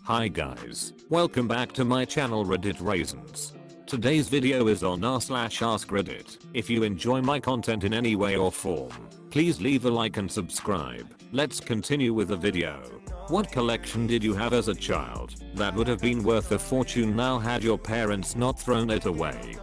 Hi guys, welcome back to my channel Reddit Raisins. Today's video is on r/AskReddit. If you enjoy my content in any way or form, please leave a like and subscribe. Let's continue with the video. What collection did you have as a child that would have been worth a fortune now had your parents not thrown it away?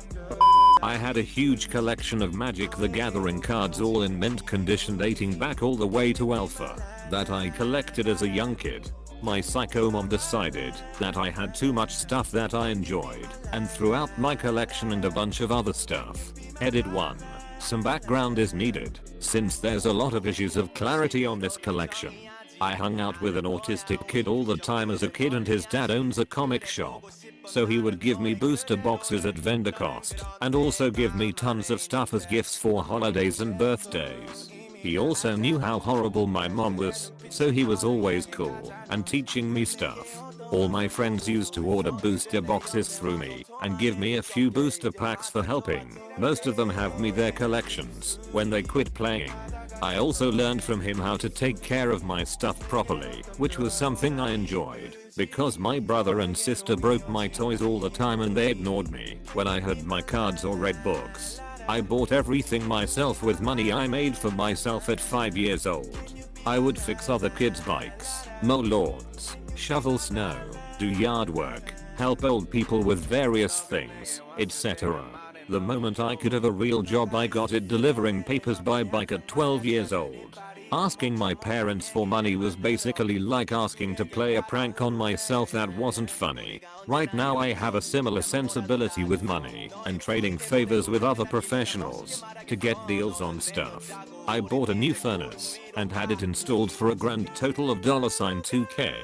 I had a huge collection of Magic the Gathering cards, all in mint condition dating back all the way to Alpha, that I collected as a young kid. My psycho mom decided that I had too much stuff that I enjoyed and threw out my collection and a bunch of other stuff. Edit 1. Some background is needed since there's a lot of issues of clarity on this collection. I hung out with an autistic kid all the time as a kid, and his dad owns a comic shop. So he would give me booster boxes at vendor cost and also give me tons of stuff as gifts for holidays and birthdays. He also knew how horrible my mom was, so he was always cool and teaching me stuff. All my friends used to order booster boxes through me and give me a few booster packs for helping. Most of them have me their collections when they quit playing. I also learned from him how to take care of my stuff properly, which was something I enjoyed because my brother and sister broke my toys all the time and they ignored me when I had my cards or read books. I bought everything myself with money I made for myself at 5 years old. I would fix other kids' bikes, mow lawns, shovel snow, do yard work, help old people with various things, etc. The moment I could have a real job, I got it delivering papers by bike at 12 years old. Asking my parents for money was basically like asking to play a prank on myself that wasn't funny. Right now I have a similar sensibility with money and trading favors with other professionals to get deals on stuff. I bought a new furnace and had it installed for a grand total of $2K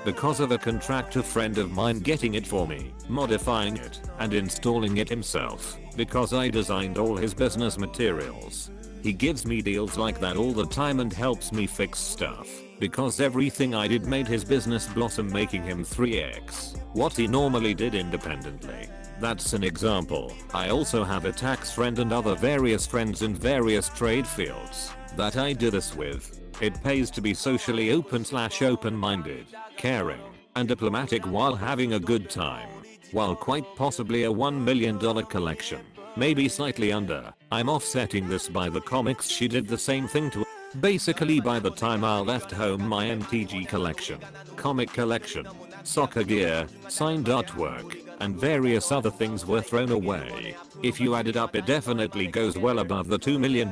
because of a contractor friend of mine getting it for me, modifying it, and installing it himself because I designed all his business materials. He gives me deals like that all the time and helps me fix stuff because everything I did made his business blossom, making him 3x what he normally did independently. That's an example. I also have a tax friend and other various friends in various trade fields that I do this with. It pays to be socially open/open-minded, caring, and diplomatic while having a good time. While quite possibly a $1 million collection, maybe slightly under, I'm offsetting this by the comics she did the same thing to. Basically by the time I left home, my MTG collection, comic collection, soccer gear, signed artwork, and various other things were thrown away. If you add it up, it definitely goes well above the $2 million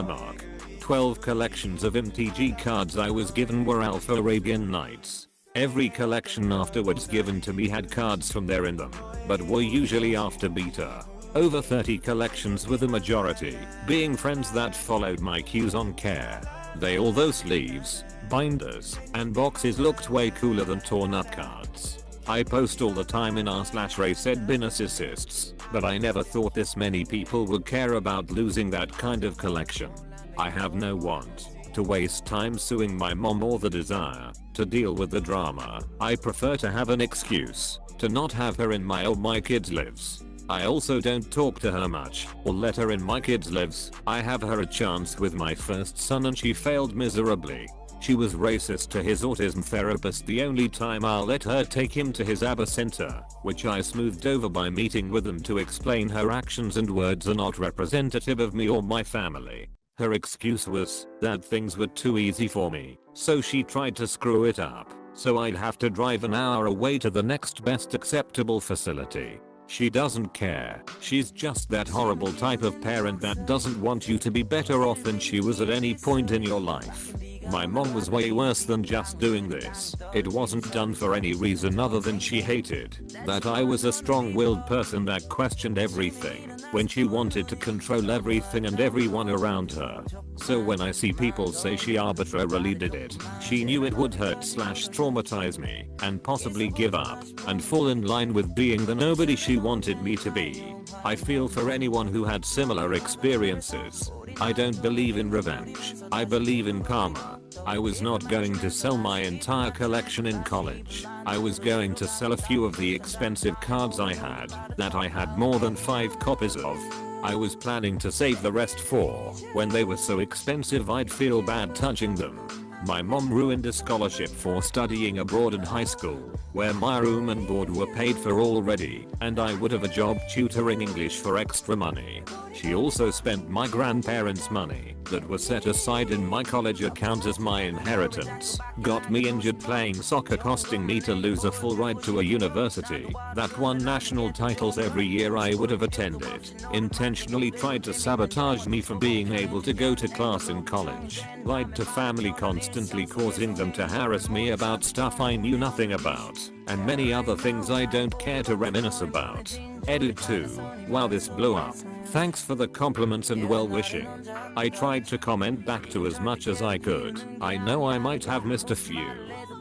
mark. 12 collections of MTG cards I was given were Alpha Arabian Nights. Every collection afterwards given to me had cards from there in them, but were usually after beta. Over 30 collections, with the majority being friends that followed my cues on care. Although sleeves, binders, and boxes looked way cooler than torn up cards. I post all the time in r/race@narcissists, but I never thought this many people would care about losing that kind of collection. I have no want to waste time suing my mom or the desire to deal with the drama. I prefer to have an excuse to not have her in my kids' lives. I also don't talk to her much or let her in my kids' lives. I have her a chance with my first son and she failed miserably. She was racist to his autism therapist the only time I'll let her take him to his ABBA center, which I smoothed over by meeting with them to explain her actions and words are not representative of me or my family. Her excuse was that things were too easy for me, so she tried to screw it up, so I'd have to drive an hour away to the next best acceptable facility. She doesn't care. She's just that horrible type of parent that doesn't want you to be better off than she was at any point in your life. My mom was way worse than just doing this. It wasn't done for any reason other than she hated that I was a strong-willed person that questioned everything when she wanted to control everything and everyone around her. So when I see people say she arbitrarily did it, she knew it would hurt/traumatize me and possibly give up and fall in line with being the nobody she wanted me to be. I feel for anyone who had similar experiences. I don't believe in revenge. I believe in karma. I was not going to sell my entire collection in college. I was going to sell a few of the expensive cards I had that I had more than 5 copies of. I was planning to save the rest for when they were so expensive I'd feel bad touching them. My mom ruined a scholarship for studying abroad in high school, where my room and board were paid for already, and I would have a job tutoring English for extra money. She also spent my grandparents' money that was set aside in my college account as my inheritance, got me injured playing soccer, costing me to lose a full ride to a university that won national titles every year I would have attended, intentionally tried to sabotage me from being able to go to class in college, lied to family, constantly causing them to harass me about stuff I knew nothing about, and many other things I don't care to reminisce about. Edit 2. Wow, this blew up. Thanks for the compliments and well wishing. I tried to comment back to as much as I could. I know I might have missed a few.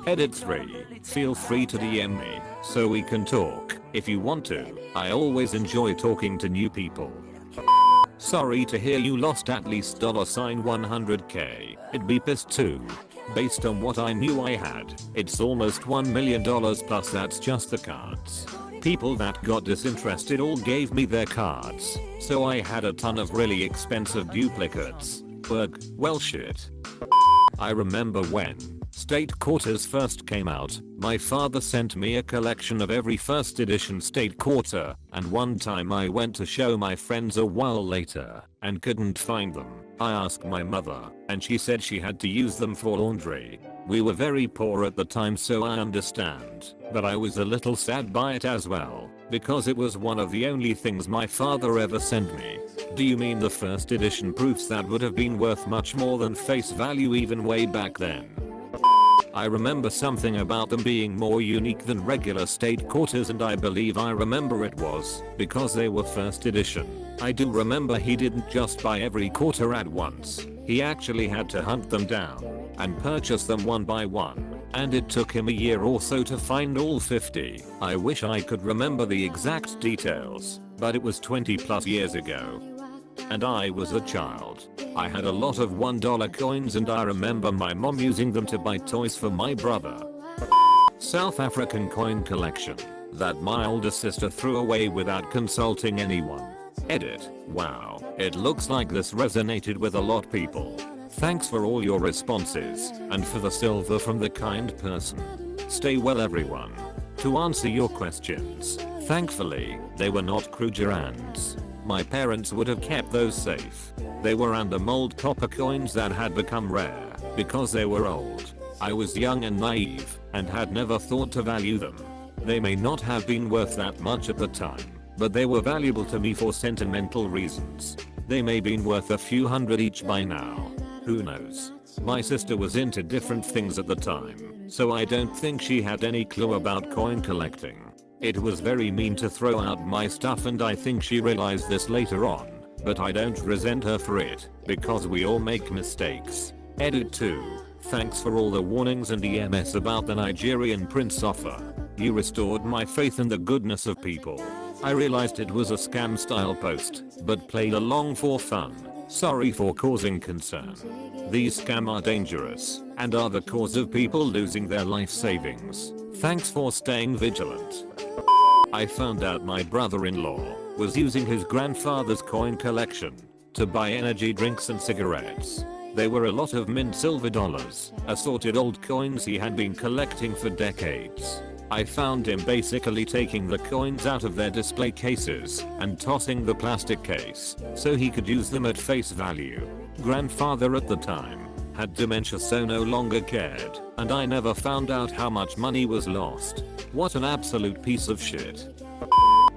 Edit 3. Feel free to DM me so we can talk if you want to. I always enjoy talking to new people. Sorry to hear you lost at least $100k. It'd be pissed too. Based on what I knew I had, it's almost $1 million plus that's just the cards. People that got disinterested all gave me their cards, so I had a ton of really expensive duplicates. Well shit. I remember when State Quarters first came out, my father sent me a collection of every first edition State Quarter, and one time I went to show my friends a while later and couldn't find them. I asked my mother, and she said she had to use them for laundry. We were very poor at the time, so I understand, but I was a little sad by it as well, because it was one of the only things my father ever sent me. Do you mean the first edition proofs that would have been worth much more than face value even way back then? I remember something about them being more unique than regular State Quarters, and I believe I remember it was because they were first edition. I do remember he didn't just buy every quarter at once. He actually had to hunt them down and purchase them one by one, and it took him a year or so to find all 50. I wish I could remember the exact details, but it was 20 plus years ago, and I was a child. I had a lot of $1 coins, and I remember my mom using them to buy toys for my brother. South African coin collection that my older sister threw away without consulting anyone. Edit. Wow, it looks like this resonated with a lot of people. Thanks for all your responses and for the silver from the kind person. Stay well everyone. To answer your questions, thankfully, they were not Krugerrands. My parents would have kept those safe. They were random old copper coins that had become rare because they were old. I was young and naive and had never thought to value them. They may not have been worth that much at the time, but they were valuable to me for sentimental reasons. They may been worth a few hundred each by now. Who knows? My sister was into different things at the time, so I don't think she had any clue about coin collecting. It was very mean to throw out my stuff, and I think she realized this later on, but I don't resent her for it, because we all make mistakes. Edit 2. Thanks for all the warnings and EMS about the Nigerian prince offer. You restored my faith in the goodness of people. I realized it was a scam style post, but played along for fun. Sorry for causing concern. These scams are dangerous and are the cause of people losing their life savings. Thanks for staying vigilant. I found out my brother-in-law was using his grandfather's coin collection to buy energy drinks and cigarettes. They were a lot of mint silver dollars, assorted old coins he had been collecting for decades. I found him basically taking the coins out of their display cases and tossing the plastic case so he could use them at face value. Grandfather at the time had dementia, so no longer cared, and I never found out how much money was lost. What an absolute piece of shit.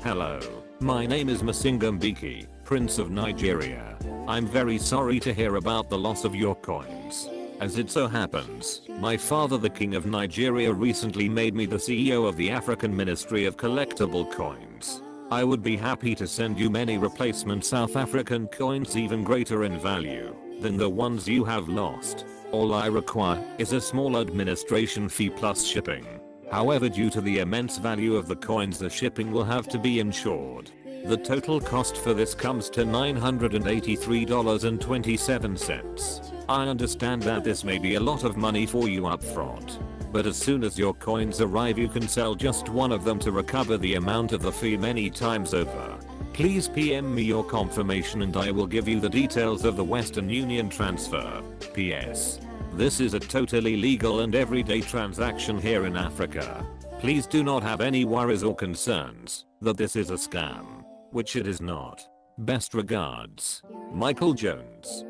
Hello, my name is Masingambiki, Prince of Nigeria. I'm very sorry to hear about the loss of your coins. As it so happens, my father, the King of Nigeria, recently made me the CEO of the African Ministry of Collectible Coins. I would be happy to send you many replacement South African coins even greater in value than the ones you have lost. All I require is a small administration fee plus shipping. However, due to the immense value of the coins, the shipping will have to be insured. The total cost for this comes to $983.27. I understand that this may be a lot of money for you up front, but as soon as your coins arrive you can sell just one of them to recover the amount of the fee many times over. Please PM me your confirmation and I will give you the details of the Western Union transfer. PS. This is a totally legal and everyday transaction here in Africa. Please do not have any worries or concerns that this is a scam, which it is not. Best regards, Michael Jones.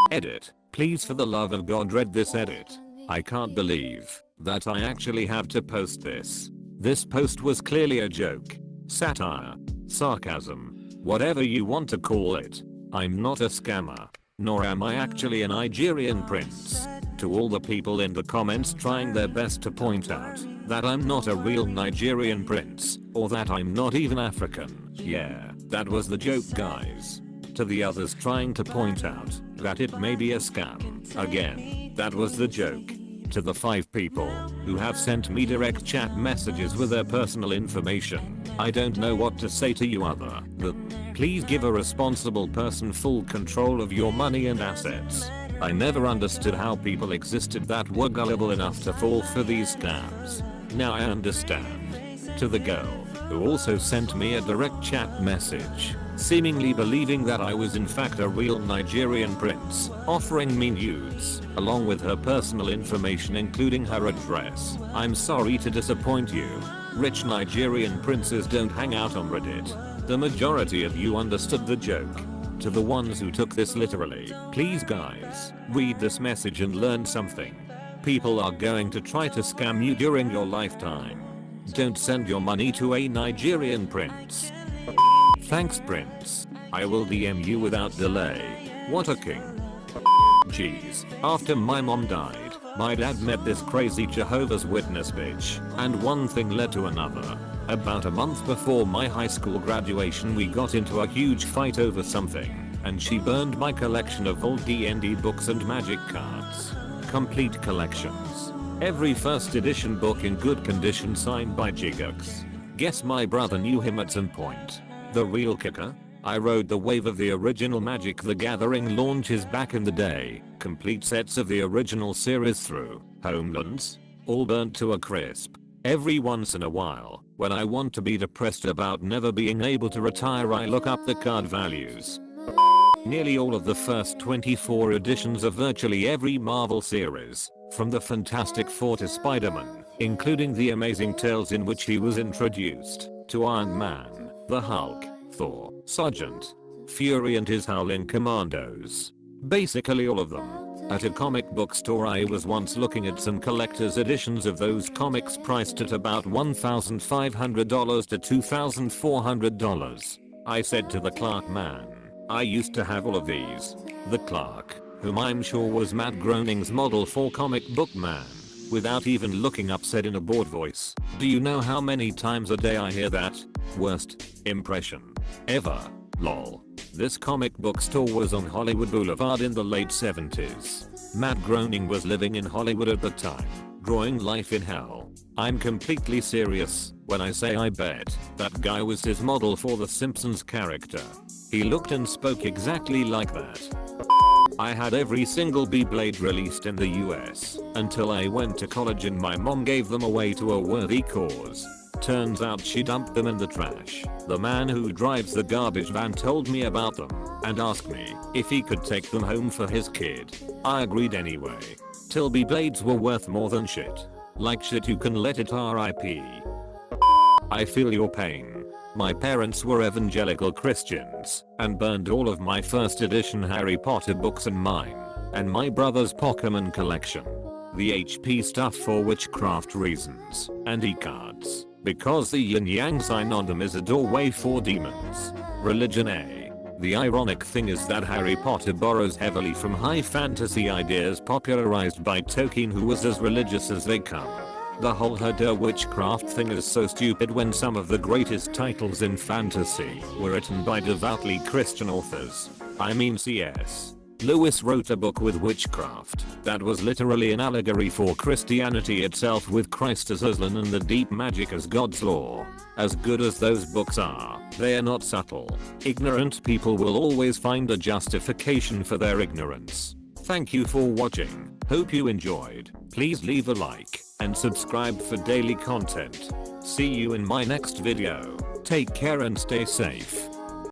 Edit. Please for the love of God read this edit. I can't believe that I actually have to post this. This post was clearly a joke, satire, sarcasm, whatever you want to call it. I'm not a scammer, nor am I actually a Nigerian prince. To all the people in the comments trying their best to point out that I'm not a real Nigerian prince, or that I'm not even African, yeah, that was the joke guys. To the others trying to point out that it may be a scam, again, that was the joke. To the 5 people who have sent me direct chat messages with their personal information, I don't know what to say to you other than please give a responsible person full control of your money and assets. I never understood how people existed that were gullible enough to fall for these scams. Now I understand. To the girl who also sent me a direct chat message, seemingly believing that I was in fact a real Nigerian prince, offering me nudes, along with her personal information including her address. I'm sorry to disappoint you. Rich Nigerian princes don't hang out on Reddit. The majority of you understood the joke. To the ones who took this literally, please guys, read this message and learn something. People are going to try to scam you during your lifetime. Don't send your money to a Nigerian prince. Thanks prince. I will DM you without delay. What a king. Jeez. After my mom died, my dad met this crazy Jehovah's Witness bitch, and one thing led to another. About a month before my high school graduation we got into a huge fight over something, and she burned my collection of old D&D books and magic cards. Complete collections. Every first edition book in good condition signed by JYUN. Guess my brother knew him at some point. The real kicker? I rode the wave of the original Magic the Gathering launches back in the day, complete sets of the original series through Homelands, all burnt to a crisp. Every once in a while, when I want to be depressed about never being able to retire, I look up the card values. Nearly all of the first 24 editions of virtually every Marvel series, from the Fantastic Four to Spider-Man, including the Amazing Tales in which he was introduced, to Iron Man, the Hulk, Thor, Sergeant Fury and his Howling Commandos. Basically all of them. At a comic book store I was once looking at some collector's editions of those comics priced at about $1,500 to $2,400. I said to the clerk, man, I used to have all of these. The clerk, whom I'm sure was Matt Groening's model for Comic Book Man, without even looking up said in a bored voice, do you know how many times a day I hear that? Worst impression ever. Lol. This comic book store was on Hollywood Boulevard in the late 70s. Matt Groening was living in Hollywood at the time, drawing life in hell. I'm completely serious when I say I bet that guy was his model for the Simpsons character. He looked and spoke exactly like that. I had every single Beyblade released in the US until I went to college and my mom gave them away to a worthy cause. Turns out she dumped them in the trash. The man who drives the garbage van told me about them and asked me if he could take them home for his kid. I agreed anyway. Till Beyblades were worth more than shit. Like shit, you can let it RIP. I feel your pain. My parents were evangelical Christians and burned all of my first edition Harry Potter books and mine and my brother's Pokermon collection. The HP stuff for witchcraft reasons and e-cards. Because the yin yang sign on them is a doorway for demons. Religion A. The ironic thing is that Harry Potter borrows heavily from high fantasy ideas popularized by Tolkien, who was as religious as they come. The whole herder witchcraft thing is so stupid when some of the greatest titles in fantasy were written by devoutly Christian authors. I mean C.S. Lewis wrote a book with witchcraft that was literally an allegory for Christianity itself, with Christ as Aslan and the deep magic as God's law. As good as those books are, they are not subtle. Ignorant people will always find a justification for their ignorance. Thank you for watching. Hope you enjoyed. Please leave a like and subscribe for daily content. See you in my next video. Take care and stay safe.